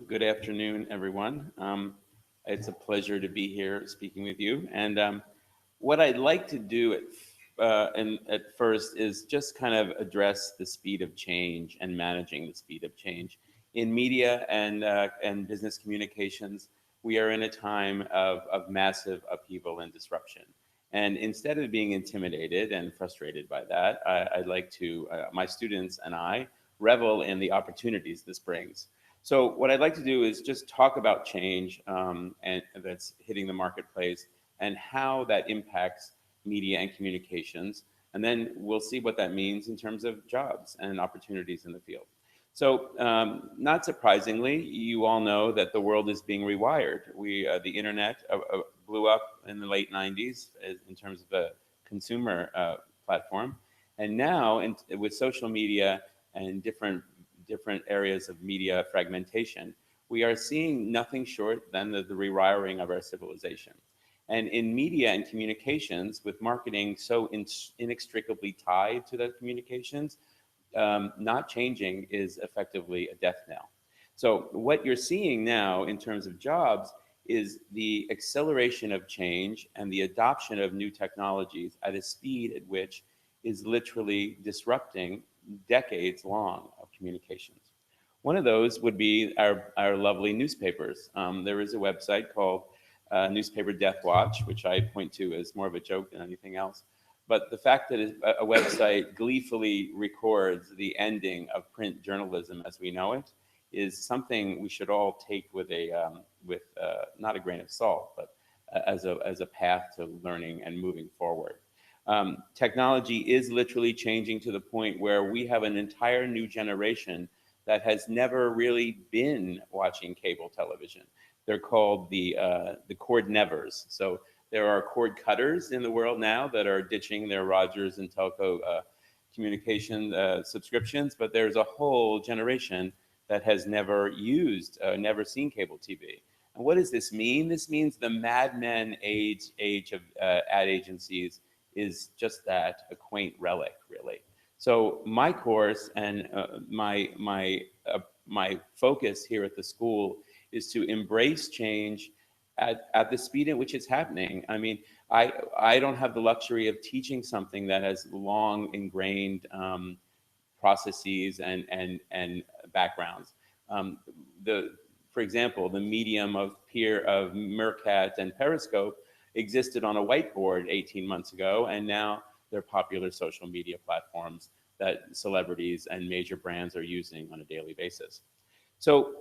Good afternoon, everyone. It's a pleasure to be here speaking with you. And what I'd like to do at first is just kind of address the speed of change and managing the speed of change in media and business communications. We are in a time of massive upheaval and disruption. And instead of being intimidated and frustrated by that, I'd like to, my students and I, revel in the opportunities this brings. So what I'd like to do is just talk about change and that's hitting the marketplace and how that impacts media and communications. And then we'll see what that means in terms of jobs and opportunities in the field. So, not surprisingly, you all know that the world is being rewired. The internet blew up in the late 90s in terms of a consumer platform. And now, with social media and different areas of media fragmentation, we are seeing nothing short than the rewiring of our civilization. And in media and communications, with marketing so inextricably tied to the communications, not changing is effectively a death knell. So, what you're seeing now in terms of jobs is the acceleration of change and the adoption of new technologies at a speed at which is literally disrupting decades long of communications. One of those would be our lovely newspapers. There is a website called Newspaper Death Watch, which I point to as more of a joke than anything else. But the fact that a website gleefully records the ending of print journalism as we know it is something we should all take with not a grain of salt, but as a path to learning and moving forward. Technology is literally changing to the point where we have an entire new generation that has never really been watching cable television. They're called the cord nevers. So there are cord cutters in the world now that are ditching their Rogers and telco communication subscriptions, but there's a whole generation that has never seen cable TV. And what does this mean? This means the Mad Men age of ad agencies is just that, a quaint relic, really. So my course and my focus here at the school is to embrace change at the speed at which it's happening. I mean, I don't have the luxury of teaching something that has long ingrained processes and backgrounds. Um, for example, the medium of Meerkat and Periscope existed on a whiteboard 18 months ago, and now they're popular social media platforms that celebrities and major brands are using on a daily basis. So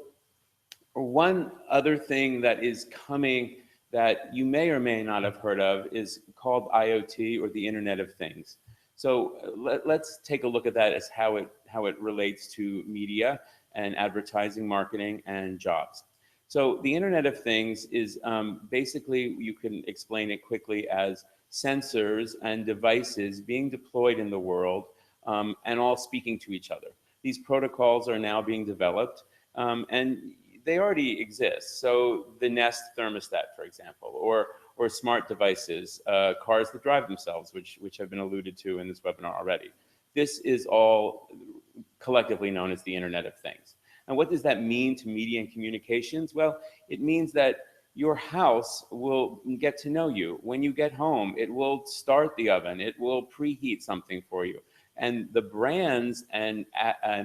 one other thing that is coming that you may or may not have heard of is called IoT, or the Internet of Things. So let's take a look at that as how it relates to media and advertising, marketing, and jobs. So the Internet of Things is basically, you can explain it quickly as sensors and devices being deployed in the world and all speaking to each other. These protocols are now being developed and they already exist. So the Nest thermostat, for example, or smart devices, cars that drive themselves, which have been alluded to in this webinar already. This is all collectively known as the Internet of Things. And what does that mean to media and communications? Well, it means that your house will get to know you. When you get home, it will start the oven. It will preheat something for you. And the brands and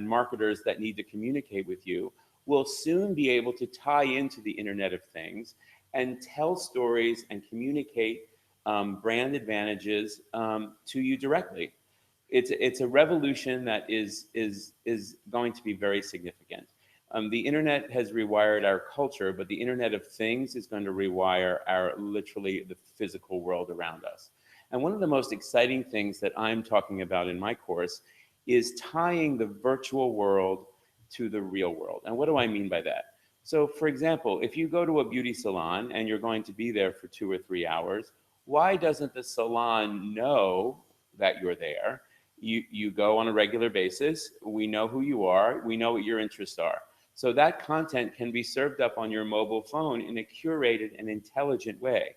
marketers that need to communicate with you will soon be able to tie into the Internet of Things and tell stories and communicate brand advantages to you directly. It's a revolution that is going to be very significant. The internet has rewired our culture, but the Internet of Things is going to rewire literally the physical world around us. And one of the most exciting things that I'm talking about in my course is tying the virtual world to the real world. And what do I mean by that? So, for example, if you go to a beauty salon and you're going to be there for 2 or 3 hours, why doesn't the salon know that you're there? You go on a regular basis. We know who you are. We know what your interests are. So that content can be served up on your mobile phone in a curated and intelligent way.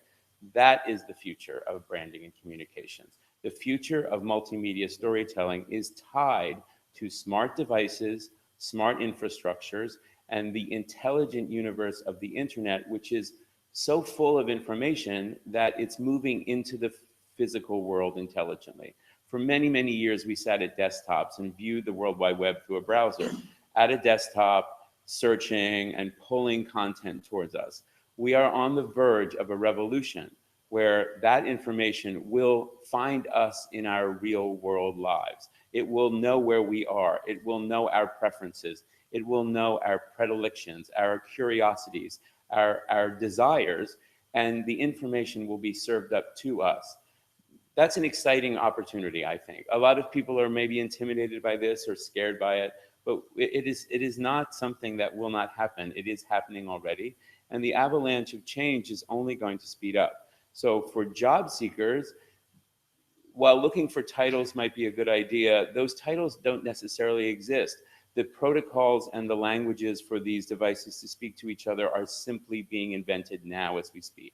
That is the future of branding and communications. The future of multimedia storytelling is tied to smart devices, smart infrastructures, and the intelligent universe of the internet, which is so full of information that it's moving into the physical world intelligently. For many, many years, we sat at desktops and viewed the World Wide Web through a browser, at a desktop, searching and pulling content towards us. We are on the verge of a revolution where that information will find us in our real world lives. It will know where we are. It will know our preferences. It will know our predilections, our curiosities, our desires, and the information will be served up to us. That's an exciting opportunity, I think. A lot of people are maybe intimidated by this or scared by it, but it is not something that will not happen. It is happening already, and the avalanche of change is only going to speed up. So for job seekers, while looking for titles might be a good idea, those titles don't necessarily exist. The protocols and the languages for these devices to speak to each other are simply being invented now as we speak.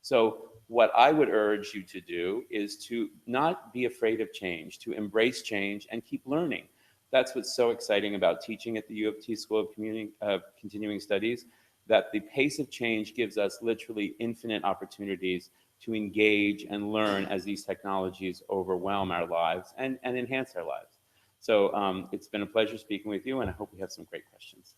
So what I would urge you to do is to not be afraid of change, to embrace change and keep learning. That's what's so exciting about teaching at the U of T School of Continuing Studies, that the pace of change gives us literally infinite opportunities to engage and learn as these technologies overwhelm our lives and enhance our lives. So it's been a pleasure speaking with you, and I hope we have some great questions.